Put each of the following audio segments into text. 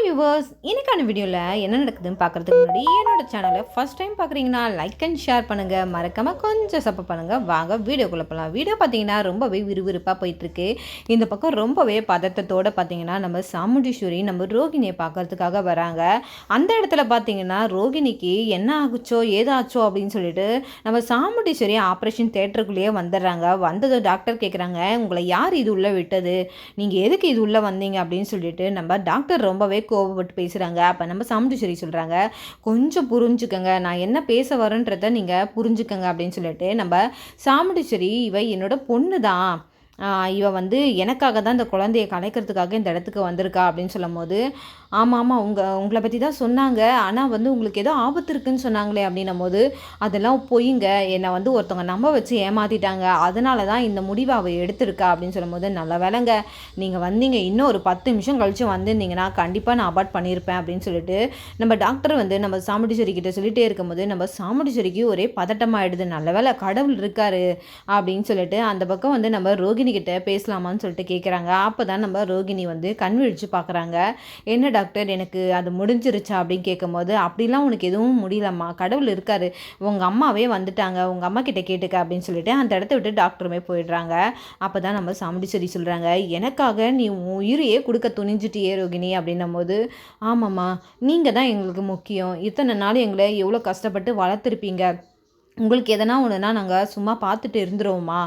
Viewers, இன்னைக்கான வீடியோவில் என்ன நடக்குதுன்னு பார்க்குறதுக்கு முன்னாடி என்னோட சேனலை ஃபஸ்ட் டைம் பார்க்குறீங்கன்னா லைக் அண்ட் ஷேர் பண்ணுங்கள், மறக்காமல் கொஞ்சம் சப்போர்ட் பண்ணுங்கள். வாங்க வீடியோக்குள்ளே போகலாம். வீடியோ பார்த்தீங்கன்னா ரொம்பவே விறுவிறுப்பாக போயிட்டுருக்கு. இந்த பக்கம் ரொம்பவே பதட்டத்தோடு பார்த்தீங்கன்னா நம்ம சாமுண்டீஸ்வரி நம்ம ரோகிணியை பார்க்கறதுக்காக வராங்க. அந்த இடத்துல பார்த்தீங்கன்னா ரோகிணிக்கு என்ன ஆகுச்சோ ஏதாச்சோ அப்படின்னு சொல்லிட்டு நம்ம சாமுண்டீஸ்வரி ஆப்ரேஷன் தேட்டருக்குள்ளேயே வந்துடுறாங்க. வந்தது டாக்டர் கேட்குறாங்க, உங்களை யார் இது உள்ளே விட்டது, நீங்கள் எதுக்கு இது உள்ளே வந்தீங்க அப்படின்னு சொல்லிட்டு நம்ம டாக்டர் ரொம்பவே கோபப்பட்டு பேசுகிறாங்க. அப்போ நம்ம சாமுண்டீஸ்வரி சொல்கிறாங்க, கொஞ்சம் புரிஞ்சுக்கங்க, நான் என்ன பேச வரேன்றதை நீங்கள் புரிஞ்சுக்கங்க அப்படின்னு சொல்லிட்டு நம்ம சாமுண்டீஸ்வரி, இவ என்னோட பொண்ணு தான், இவ வந்து எனக்காக தான் இந்த குழந்தைய கலைக்கிறதுக்காக இந்த இடத்துக்கு வந்திருக்கா அப்படின்னு சொல்லும் போது, ஆமாம் உங்களை பற்றி தான் சொன்னாங்க, ஆனால் வந்து உங்களுக்கு ஏதோ ஆபத்து இருக்குதுன்னு சொன்னாங்களே அப்படின்னும் போது, அதெல்லாம் பொய்ங்க, என்னை வந்து ஒருத்தவங்க நம்ப வச்சு ஏமாற்றிட்டாங்க, அதனால தான் இந்த முடிவை அவள் எடுத்திருக்கா அப்படின்னு சொல்லும்போது, நல்ல வேலைங்க நீங்கள் வந்தீங்க, இன்னும் ஒரு 10 நிமிஷம் கழித்து வந்திருந்தீங்கன்னா கண்டிப்பாக நான் அபார்ட் பண்ணியிருப்பேன் அப்படின்னு சொல்லிட்டு நம்ம டாக்டர் வந்து நம்ம சாமுண்டீஸ்வரி கிட்ட சொல்லிகிட்டே இருக்கும்போது நம்ம சாமுண்டீஸ்வரிக்கு ஒரே பதட்டமாகிடுது. நல்ல வேலை கடவுள் இருக்காரு அப்படின்னு சொல்லிட்டு அந்த பக்கம் வந்து நம்ம ரோகிணி கிட்ட பேசலாமான்னு சொல்லிட்டு கேட்குறாங்க. அப்போ தான் நம்ம ரோகிணி வந்து கண் விழிச்சு பார்க்குறாங்க. என்ன டாக்டர், எனக்கு அது முடிஞ்சிருச்சா அப்படின்னு கேட்கும்போது, அப்படிலாம் உனக்கு எதுவும் முடியலம்மா, கடவுள் இருக்காரு, உங்கள் அம்மாவே வந்துட்டாங்க, உங்கள் அம்மா கிட்ட கேட்டுக்க அப்படின்னு சொல்லிட்டு அந்த இடத்த விட்டு டாக்டருமே போயிடுறாங்க. அப்போ தான் நம்ம சாமுண்டீஸ்வரி சொல்கிறாங்க, எனக்காக நீ உயிரையே கொடுக்க துணிஞ்சிட்டியே ரோகிணி அப்படின்னும் போது, ஆமாம்மா நீங்கள் தான் எங்களுக்கு முக்கியம், இத்தனை நாள் எங்களை எவ்வளோ கஷ்டப்பட்டு வளர்த்துருப்பீங்க, உங்களுக்கு எதனா ஒன்றுனா நாங்கள் சும்மா பார்த்துட்டு இருந்துருவோமா,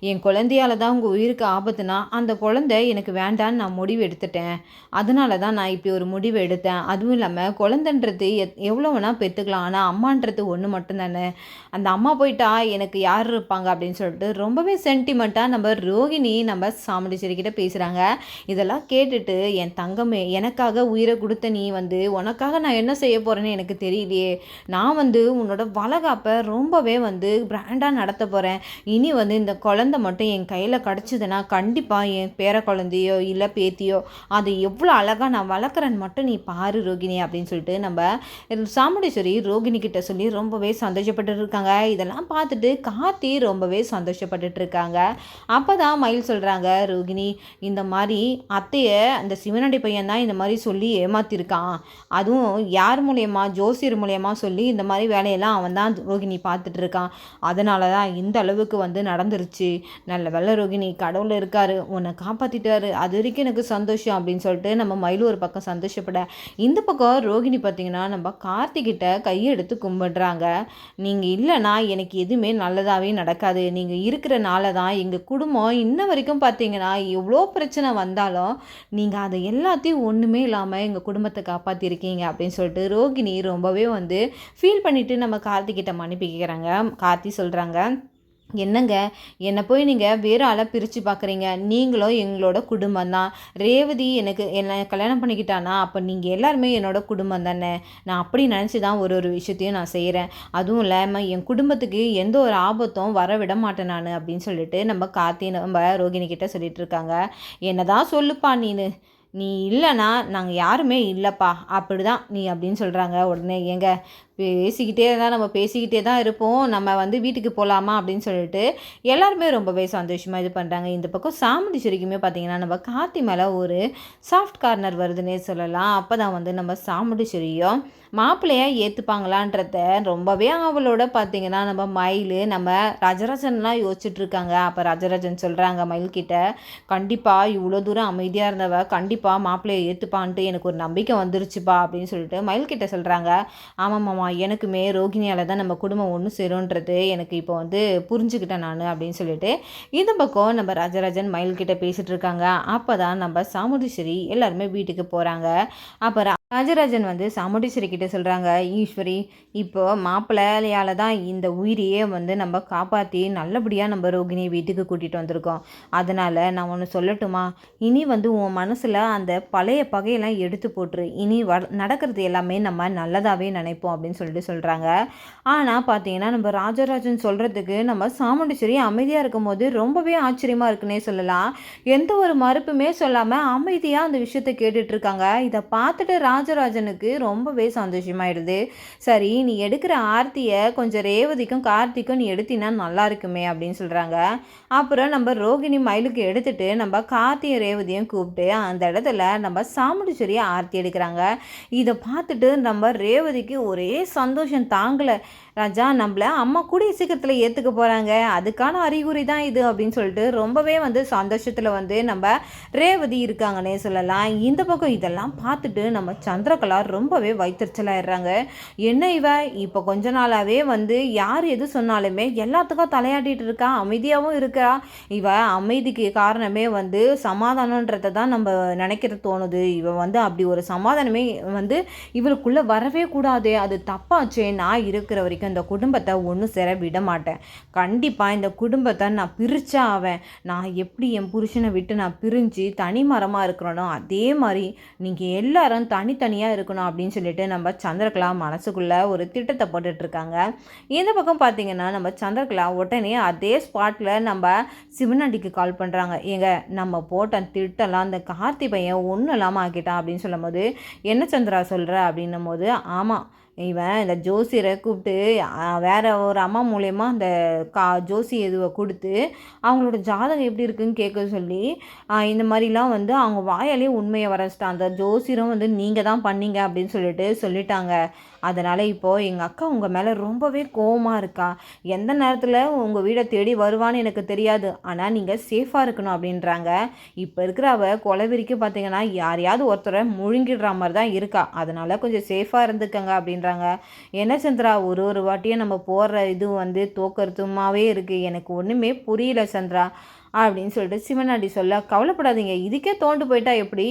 என் குழந்தையால் தான் உங்கள் உயிருக்கு ஆபத்துனா அந்த குழந்தை எனக்கு வேண்டான்னு நான் முடிவு எடுத்துட்டேன், அதனால தான் நான் இப்படி ஒரு முடிவு எடுத்தேன். அதுவும் இல்லாமல் குழந்தைன்றது எவ்வளோ வேணால் பெற்றுக்கலாம், ஆனால் அம்மான்றது ஒன்று மட்டும்தானே, அந்த அம்மா போயிட்டா எனக்கு யார் இருப்பாங்க அப்படின்னு சொல்லிட்டு ரொம்பவே சென்டிமெண்ட்டாக நம்ம ரோகிணி நம்ம சாமுண்டீஸ்வரி கிட்ட பேசுகிறாங்க. இதெல்லாம் கேட்டுட்டு, என் தங்கமே, எனக்காக உயிரை கொடுத்த நீ வந்து உனக்காக நான் என்ன செய்ய போகிறேன்னு எனக்கு தெரியலையே, நான் வந்து உன்னோட வளகாப்பை ரொம்ப வந்து பிராண்டாக நடத்த போகிறேன், இனி வந்து இந்த குழந்தை மட்டும் என் கையில் கிடச்சிதுன்னா கண்டிப்பாக என் பேர குழந்தையோ இல்லை பேத்தியோ அது எவ்வளோ அழகாக நான் வளர்க்குறேன்னு மட்டும் நீ பாரு ரோகிணி அப்படின்னு சொல்லிட்டு நம்ம சாமுண்டீஸ்வரி ரோகிணி கிட்ட சொல்லி ரொம்பவே சந்தோஷப்பட்டு இருக்காங்க. இதெல்லாம் பார்த்துட்டு கார்த்தி ரொம்பவே சந்தோஷப்பட்டுட்டு இருக்காங்க. அப்போ தான் மயில் சொல்கிறாங்க, ரோகிணி இந்த மாதிரி அத்தையை அந்த சிவனடி பையன் தான் இந்த மாதிரி சொல்லி ஏமாத்திருக்கான், அதுவும் யார் மூலயமா, ஜோசியர் மூலயமா சொல்லி இந்த மாதிரி வேலையெல்லாம் அவன் தான் ரோகிணி பார்த்துட்டு இருக்கான், அதனால தான் இந்த அளவுக்கு வந்து நடந்துருச்சு, நல்ல வெள்ள ரோகிணி கடவுள் இருக்காரு, உன்னை காப்பாற்றிட்டாரு, அது வரைக்கும் எனக்கு சந்தோஷம் அப்படின்னு சொல்லிட்டு நம்ம மயிலும் ஒரு பக்கம் சந்தோஷப்பட, இந்த பக்கம் ரோகிணி பார்த்தீங்கன்னா நம்ம கார்த்திகிட்ட கையெடுத்து கும்பிடுறாங்க. நீங்கள் இல்லைனா எனக்கு எதுவுமே நல்லதாகவே நடக்காது, நீங்கள் இருக்கிறனால தான் எங்கள் குடும்பம் இன்ன வரைக்கும் பார்த்தீங்கன்னா எவ்வளோ பிரச்சனை வந்தாலும் நீங்கள் அதை எல்லாத்தையும் ஒன்றுமே இல்லாமல் எங்கள் குடும்பத்தை காப்பாற்றிருக்கீங்க அப்படின்னு சொல்லிட்டு ரோகிணி ரொம்பவே வந்து ஃபீல் பண்ணிவிட்டு நம்ம கார்த்திகிட்ட மன்னிப்பு கேட்குறாங்க. கார்த்தி சொல்கிறாங்க, என்னங்க என்னை போய் நீங்கள் வேறு ஆளை பிரித்து பார்க்குறீங்க, நீங்களும் எங்களோட குடும்பம் தான், ரேவதி என்னை கல்யாணம் பண்ணிக்கிட்டானா அப்போ நீங்கள் எல்லாருமே என்னோட குடும்பம் தானே, நான் அப்படி நினச்சி தான் ஒரு விஷயத்தையும் நான் செய்கிறேன், அதுவும் இல்லாமல் என் குடும்பத்துக்கு எந்த ஒரு ஆபத்தும் வர விட மாட்டேன் நான் அப்படின்னு சொல்லிட்டு நம்ம கார்த்தி நம்ம ரோகிணி கிட்ட சொல்லிட்டு இருக்காங்க. என்ன தான் சொல்லுப்பா நீ இல்லைனா நாங்கள் யாருமே இல்லைப்பா அப்படி தான் நீ அப்படின்னு சொல்கிறாங்க. உடனே ஏங்க நம்ம பேசிக்கிட்டே தான் இருப்போம், நம்ம வந்து வீட்டுக்கு போகலாமா அப்படின்னு சொல்லிட்டு எல்லாருமே ரொம்பவே சந்தோஷமாக இது பண்ணுறாங்க. இந்த பக்கம் சாமுண்டீஸ்வரிக்குமே பார்த்தீங்கன்னா நம்ம கார்த்தி மேலே ஒரு சாஃப்ட் கார்னர் வருதுன்னே சொல்லலாம். அப்போ தான் வந்து நம்ம சாமுண்டீஸ்வரியும் மாப்பிள்ளையாக ஏற்றுப்பாங்களான்றத ரொம்பவே அவளோட பார்த்தீங்கன்னா நம்ம மயில் நம்ம ராஜராஜன்லாம் யோசிச்சுட்ருக்காங்க. அப்போ ராஜராஜன் சொல்கிறாங்க மயில்கிட்ட, கண்டிப்பாக இவ்வளோ தூரம் அமைதியாக இருந்தவ கண்டிப்பாக மாப்பிள்ளையை ஏற்றுப்பான்ட்டு எனக்கு ஒரு நம்பிக்கை வந்துருச்சுப்பா அப்படின்னு சொல்லிட்டு மயில்கிட்ட சொல்கிறாங்க. ஆமாம்மா, எனக்குமே ரோகிணியால் தான் நம்ம குடும்பம் ஒன்று சேரும்ன்றது எனக்கு இப்போ வந்து புரிஞ்சுக்கிட்டேன் நான் அப்படின்னு சொல்லிட்டு இந்த பக்கம் நம்ம ராஜராஜன் மயில்கிட்ட பேசிகிட்டு இருக்காங்க. அப்போ தான் நம்ம சாமுண்டீஸ்வரி எல்லாருமே வீட்டுக்கு போகிறாங்க. அப்போ ராஜராஜன் வந்து சாமுண்டீஸ்வரி கிட்ட சொல்கிறாங்க, ஈஸ்வரி இப்போ மாப்பிள்ளையால் தான் இந்த உயிரையே வந்து நம்ம காப்பாற்றி நல்லபடியாக நம்ம ரோகிணியை வீட்டுக்கு கூட்டிகிட்டு வந்திருக்கோம், அதனால் நான் ஒன்று சொல்லட்டுமா, இனி வந்து உன் மனசில் அந்த பழைய பகையெல்லாம் எடுத்து போட்டுரு, இனி நடக்கிறது எல்லாமே நம்ம நல்லதாகவே நினைப்போம் அப்படின்னு சொல்லிட்டு சொல்கிறாங்க. ஆனால் பார்த்தீங்கன்னா நம்ம ராஜராஜன் சொல்கிறதுக்கு நம்ம சாமுண்டீஸ்வரி அமைதியாக இருக்கும்போது ரொம்பவே ஆச்சரியமாக இருக்குன்னே சொல்லலாம். எந்த ஒரு மறுப்புமே சொல்லாமல் அமைதியாக அந்த விஷயத்தை கேட்டுட்ருக்காங்க. இதை பார்த்துட்டு ராஜராஜனுக்கு ரொம்பவே சந்தோஷமாயிடுது. சரி, நீ எடுக்கிற ஆர்த்தியை கொஞ்சம் ரேவதிக்கும் கார்த்திக்கும் நீ எடுத்தினா நல்லா இருக்குமே அப்படின்னு சொல்கிறாங்க. அப்புறம் நம்ம ரோகிணி மயிலுக்கு எடுத்துட்டு நம்ம கார்த்தியும் ரேவதியும் கூப்பிட்டு அந்த இடத்துல நம்ம சாமுண்டீஸ்வரியை ஆர்த்தி எடுக்கிறாங்க. இதை பார்த்துட்டு நம்ம ரேவதிக்கு ஒரே சந்தோஷம் தாங்கலை. ராஜா, நம்மள அம்மா கூடிய சீக்கிரத்தில் ஏற்றுக்க போகிறாங்க, அதுக்கான அறிகுறி தான் இது அப்படின்னு சொல்லிட்டு ரொம்பவே சந்தோஷத்தில் நம்ம ரேவதி இருக்காங்கன்னே சொல்லலாம். இந்த பக்கம் இதெல்லாம் பார்த்துட்டு நம்ம சந்திரகலா ரொம்பவே வைத்தறிச்சலாயிடுறாங்க. என்ன இவ இப்போ கொஞ்ச நாளாகவே யார் எது சொன்னாலுமே எல்லாத்துக்கும் தலையாட்டிகிட்டு இருக்கா, அமைதியாகவும் இருக்கா. இவ அமைதிக்கு காரணமே சமாதானன்றதை தான் நம்ம நினைக்கிறது தோணுது. இவ அப்படி ஒரு சமாதானமே இவளுக்குள்ளே வரவே கூடாது, அது தப்பாச்சே. நான் இருக்கிற வரைக்கும் இந்த குடும்பத்தை ஒன்றும் சேர விட மாட்டேன். கண்டிப்பாக இந்த குடும்பத்தை நான் பிரிச்சா ஆவேன். நான் எப்படி என் புருஷனை விட்டு நான் பிரிஞ்சு தனி மரமாக இருக்கிறனோ அதே மாதிரி நீங்கள் எல்லாரும் தனித்தனியாக இருக்கணும் அப்படின்னு சொல்லிட்டு நம்ம சந்திரகலா மனசுக்குள்ளே ஒரு திட்டத்தை போட்டுட்ருக்காங்க. இந்த பக்கம் பார்த்தீங்கன்னா நம்ம சந்திரகலா உடனே அதே ஸ்பாட்டில் நம்ம சிவனாண்டிக்கு கால் பண்ணுறாங்க. ஏங்க, நம்ம போட்ட திட்டம்லாம் அந்த கார்த்தி பையன் ஒன்றும் இல்லாமல் ஆக்கிட்டான் அப்படின்னு சொல்லும் போது, என்ன சந்திரா சொல்கிற அப்படின்னும் போது, ஆமாம், இவன் இந்த ஜோசியரை கூப்பிட்டு வேற ஒரு அம்மா மூலயமா அந்த ஜோசி எதுவை கொடுத்து அவங்களோட ஜாதகம் எப்படி இருக்குன்னு கேட்க சொல்லி இந்த மாதிரிலாம் அவங்க வாயாலே உண்மையை வர வச்சிட்டான். அந்த ஜோசியரும் நீங்கள் தான் பண்ணீங்க அப்படின்னு சொல்லிட்டாங்க. அதனால் இப்போது எங்கள் அக்கா உங்கள் மேலே ரொம்பவே கோவமாக இருக்கா. எந்த நேரத்தில் உங்கள் வீடை தேடி வருவான்னு எனக்கு தெரியாது, ஆனால் நீங்கள் சேஃபாக இருக்கணும் அப்படின்றாங்க. இப்போ இருக்கிற கொலவெறிக்கு பார்த்தீங்கன்னா யாரையாவது ஒருத்தரை முழுங்கிடுற மாதிரி தான் இருக்கா. அதனால் கொஞ்சம் சேஃபாக இருந்துக்கங்க அப்படின்றாங்க. என்ன சந்திரா, ஒரு வாட்டியும் நம்ம போடுற இது தோக்கருத்துமாவே இருக்குது, எனக்கு ஒன்றுமே புரியல சந்திரா அப்படின்னு சொல்லிட்டு சிவனாண்டி சொல்ல, கவலைப்படாதீங்க, இதுக்கே தோண்டு போயிட்டா எப்படி?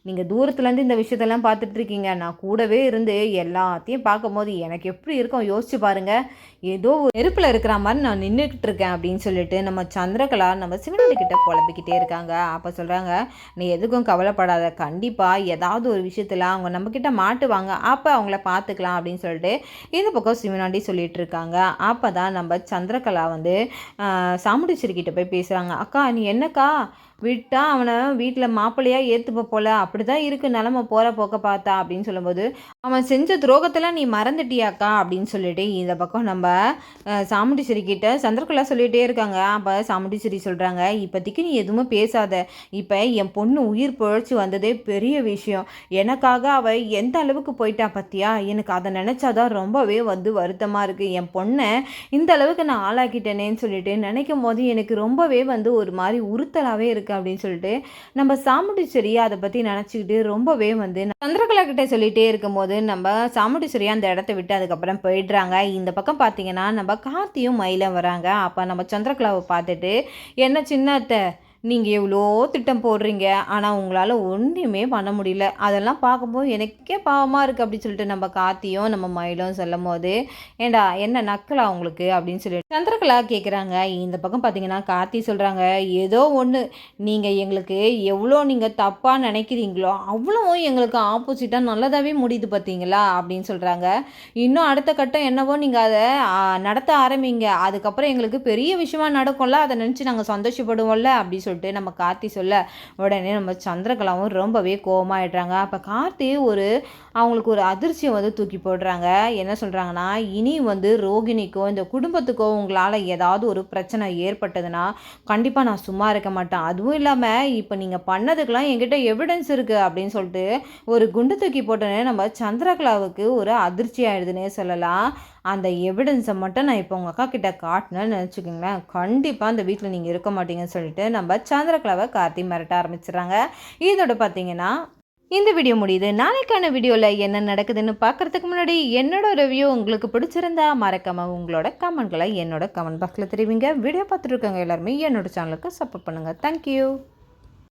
நீங்கள் தூரத்துலேருந்து இந்த விஷயத்தெல்லாம் பார்த்துட்ருக்கீங்க, நான் கூடவே இருந்து எல்லாத்தையும் பார்க்கும்போது எனக்கு எப்படி இருக்கும் யோசிச்சு பாருங்கள். ஏதோ நெருப்பில் இருக்கிற மாதிரி நான் நின்றுக்கிட்டு இருக்கேன் அப்படின்னு சொல்லிட்டு நம்ம சந்திரகலா நம்ம சிவனாண்டி கிட்ட புலம்பிக்கிட்டே இருக்காங்க. அப்போ சொல்கிறாங்க, நீ எதுக்கும் கவலைப்படாத, கண்டிப்பாக ஏதாவது ஒரு விஷயத்தில் அவங்க நம்மக்கிட்ட மாட்டுவாங்க, அப்போ அவங்கள பார்த்துக்கலாம் அப்படின்னு சொல்லிட்டு இந்த பக்கம் சிவனாண்டி சொல்லிகிட்டு இருக்காங்க. அப்போ தான் நம்ம சந்திரகலா சாமுண்டீஸ்வரி கிட்ட போய் பேசுகிறாங்க. அக்கா, நீ என்னக்கா விட்டா அவனை வீட்டில் மாப்பிள்ளையாக ஏற்றுப்ப போல, அப்படி தான் இருக்குது நிலமை போகிற போக்க பார்த்தா அப்படின்னு சொல்லும்போது, அவன் செஞ்ச துரோகத்தெல்லாம் நீ மறந்துட்டியாக்கா அப்படின்னு சொல்லிட்டு இந்த பக்கம் நம்ம சாமுண்டீஸ்வரி கிட்ட சந்திரகலா சொல்லிகிட்டே இருக்காங்க. அப்போ சாமுண்டீஸ்வரி சொல்கிறாங்க, இப்போதைக்கு நீ எதுவுமே பேசாத, இப்போ என் பொண்ணு உயிர் பிழைச்சி வந்ததே பெரிய விஷயம், எனக்காக அவள் எந்த அளவுக்கு போயிட்டா பார்த்தியா, எனக்கு அதை நினச்சாதான் ரொம்பவே வருத்தமாக இருக்குது. என் பொண்ணை இந்த அளவுக்கு நான் ஆளாக்கிட்டேனேன்னு சொல்லிட்டு நினைக்கும் போது எனக்கு ரொம்பவே ஒரு மாதிரி உறுத்தலாகவே இருக்குது அப்படின்னு சொல்லிட்டு நம்ம சாமுண்டீஸ்வரி அதை பற்றி நினச்சிக்கிட்டு ரொம்பவே சந்திரகலா கிட்டே சொல்லிகிட்டே இருக்கும்போது நம்ம சாமுண்டீஸ்வரி அந்த இடத்த விட்டு அதுக்கப்புறம் போயிடுறாங்க. இந்த பக்கம் பார்த்தீங்கன்னா நம்ம கார்த்தியும் மயிலும் வராங்க. அப்போ நம்ம சந்திரகலாவை பார்த்துட்டு, என்ன சின்னத்தை, நீங்கள் எவ்வளோ திட்டம் போடுறீங்க, ஆனால் உங்களால் ஒன்றுமே பண்ண முடியல, அதெல்லாம் பார்க்கும்போது எனக்கே பாவமாக இருக்குது அப்படின்னு சொல்லிட்டு நம்ம கார்த்தியும் நம்ம மயிலும் சொல்லும் போது, ஏண்டா என்ன நக்கலா உங்களுக்கு அப்படின்னு சொல்லிட்டு சந்திரகலா கேட்குறாங்க. இந்த பக்கம் பார்த்தீங்கன்னா கார்த்தி சொல்கிறாங்க, ஏதோ ஒன்று, நீங்கள் எங்களுக்கு எவ்வளோ நீங்கள் தப்பாக நினைக்கிறீங்களோ அவ்வளோ எங்களுக்கு ஆப்போசிட்டாக நல்லதாகவே முடியுது பார்த்தீங்களா அப்படின்னு சொல்கிறாங்க. இன்னும் அடுத்த கட்டம் என்னவோ நீங்கள் அதை நடத்த ஆரம்பிங்க, அதுக்கப்புறம் எங்களுக்கு பெரிய விஷயமா நடக்கும்ல, அதை நினச்சி நாங்கள் சந்தோஷப்படுவோம்ல அப்படி சொல்லிட்டு நம்ம கார்த்தி சொல்ல, உடனே நம்ம சந்திரகலாவும் ரொம்பவே கோவமாயிடுறாங்க. அப்போ கார்த்தி அவங்களுக்கு ஒரு அதிர்ச்சியை தூக்கி போடுறாங்க. என்ன சொல்கிறாங்கன்னா, இனி ரோகிணிக்கோ இந்த குடும்பத்துக்கோ உங்களால் ஏதாவது ஒரு பிரச்சனை ஏற்பட்டதுன்னா கண்டிப்பாக நான் சும்மா இருக்க மாட்டேன், அதுவும் இல்லாமல் இப்போ நீங்கள் பண்ணதுக்கெல்லாம் என்கிட்ட எவிடன்ஸ் இருக்குது அப்படின்னு சொல்லிட்டு ஒரு குண்டு தூக்கி போட்டோன்னே நம்ம சந்திரகலாவுக்கு ஒரு அதிர்ச்சி ஆயிடுதுன்னே சொல்லலாம். அந்த எவிடன்ஸை மட்டும் நான் இப்போ உங்கள் அக்கா கிட்ட காட்டினேன்னு நினச்சிக்கிங்களேன், கண்டிப்பாக அந்த வீட்டில் நீங்கள் இருக்க மாட்டீங்கன்னு சொல்லிட்டு நம்ம சந்திரகலாவை கார்த்தி மிரட்ட ஆரம்பிச்சிடுறாங்க. இதோட பார்த்தீங்கன்னா இந்த வீடியோ முடியுது. நாளைக்கான வீடியோவில் என்ன நடக்குதுன்னு பார்க்குறதுக்கு முன்னாடி என்னோட ரிவ்யூ உங்களுக்கு பிடிச்சிருந்தா மறக்காமல் உங்களோட கமெண்ட்களை என்னோட கமெண்ட் பாக்ஸில் தெரிவிங்க. வீடியோ பார்த்துட்டு இருக்கவங்க எல்லாருமே என்னோட சேனலுக்கு சப்போர்ட் பண்ணுங்கள். தேங்க்யூ.